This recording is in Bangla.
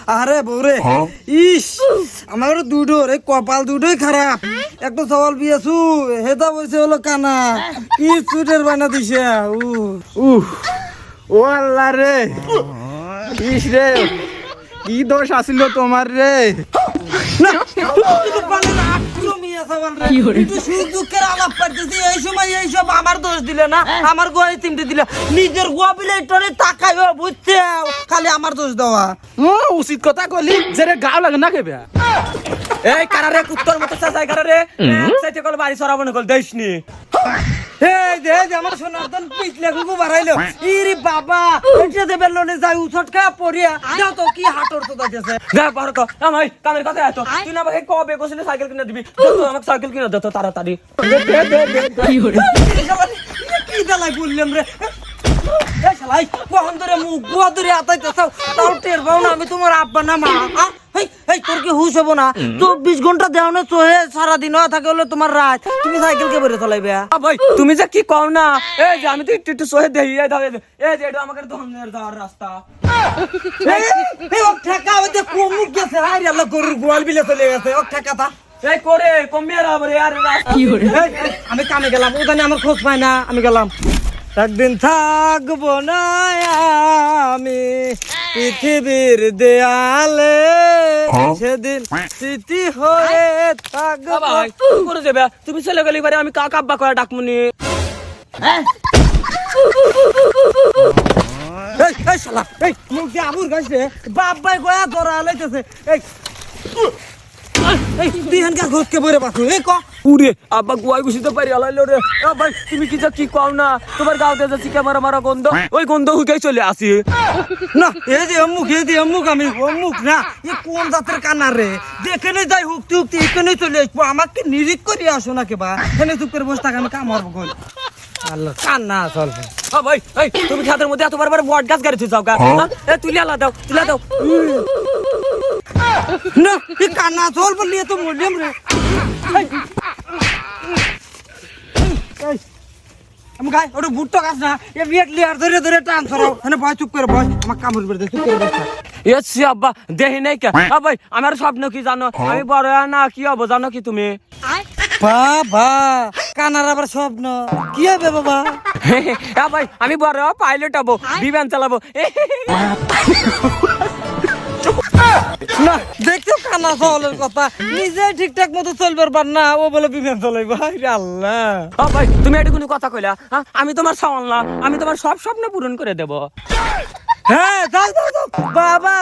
আরে বউরে ইস আমার দুটো রে কপাল দুটোই খারাপ একটা সওয়াল বিয়েছু হেতা বসে হলো কানা কি চুটের বানা দিছে ও আল্লাহ রে ইস রে কি দোষ আসিল তোমার রে না সুখ দুঃখের আলাপ পাইতেছি এই সময় এইসব আমার দোষ দিলে না আমার গোয়াই চিমটে দিলে নিজের গোয়া বিলে টনে তাকাইও বুঝতে খালি আমার দোষ দেওয়া উচিত কথা কলি যে রে গাও লাগে না কেবে এই কারারে কুত্তর মতো চাচাই কারারে সাইতে কল বাড়ি সরাবো না কল দেশনি এই যে আমার সোনারদন পিছলে গুগু বাড়াইলো ইরে বাবা এটা দে বেলনে যাই উছটকা পড়িয়া যাও তো কি হাটর তো দাইতেছে যা পারো তো আমাই কামের কথা এত তুই না ভাই কবে কোসিনে সাইকেল কিনে দিবি তো আমাকে সাইকেল কিনে দে তো তাড়াতাড়ি কি দালাই বললাম রে এই শালাই কোন ধরে মুখ বুয়া ধরে আতাইতেছ তাও টের পাও না আমি তোমার আব্বা না মা এই তোর কি হুশ হবো না 24 ঘন্টা দেও না চোহে সারা দিন থাকে হলো তোমার রাত তুমি সাইকেল কে বেরে চলাইবে ভাই তুমি যে কি কও না এই যে আমি তো একটু সহে দেই এই দাও এই যে এটা আমাদের দহনের যাওয়ার রাস্তা এই ও ঠেকা ওতে কোমুক গেছে হাই রে আল্লাহ গরুর গোয়াল বিলে চলে গেছে ও ঠেকা তা এই করে কমিয়ে রাবরে আর রাস্তা আমি কামে গেলাম ও জানি আমার খোঁজ পায় না আমি গেলাম একদিন থাকবো না আমি পৃথিবীর দেয়ালে সেদিন স্মৃতি হয়ে থাকবো ভাই করে যাবে তুমি চলে গেলি বারে আমি কাকা আব্বা করে ডাকমুনি এই শালা এই মুখ দিয়ে আবুর গাছে বাপ ভাই গয়া ধরা লাইতেছে এই দিহানকা ঘুরকে বইরে পাছু এই ক উরে আব্বা গুয়াই গুছিতে পারি আলাইলো রে ভাই তুমি কি যা কি কও না তোমার গাওতে যাচ্ছি ক্যামেরা মারা গন্ধ ওই গন্ধ হুকেই চলে আসি না এই যে অমুক আমি অমুক না এ কোন জাতের কান্না রে যেখানে যাই হুকতে হুকতে এখানে চলে আসবো আমাকে নিরিক করে আসো না কেবা এখানে চুপ করে বসে থাকা আমি কাম হারবো কই আল্লাহ কান্না চলবে ভাই এই তুমি ছাদের মধ্যে এতবার বার বট গাছ গাড়িতে যাও গা এ তুলে আলা দাও না এ কান্না চল বললি তো মরলাম রে আমি গাই ওটা বুট্টো গাছ না এ বিয়েট লিয়ার ধরে ধরে টান ছড়াও এনে বয় চুপ করে বয় আমার কামড় বের দে চুপ করে বস এসছি আব্বা দেহি নাই কে ভাই আমার স্বপ্ন কি জানো আমি বড় না কি হবো জানো কি তুমি বাবা কানার আবার স্বপ্ন কি হবে বাবা ভাই আমি বড় পাইলট হবো বিমান চালাবো না দেখছো কানা চলের কথা নিজে ঠিকঠাক মতো চলবার পার না ও বলে বিমান চলাইবা আল্লাহ ভাই তুমি এটা কোনো কথা কইলা আমি তোমার সওয়াল না আমি তোমার সব স্বপ্ন পূরণ করে দেব হ্যাঁ যাও বাবা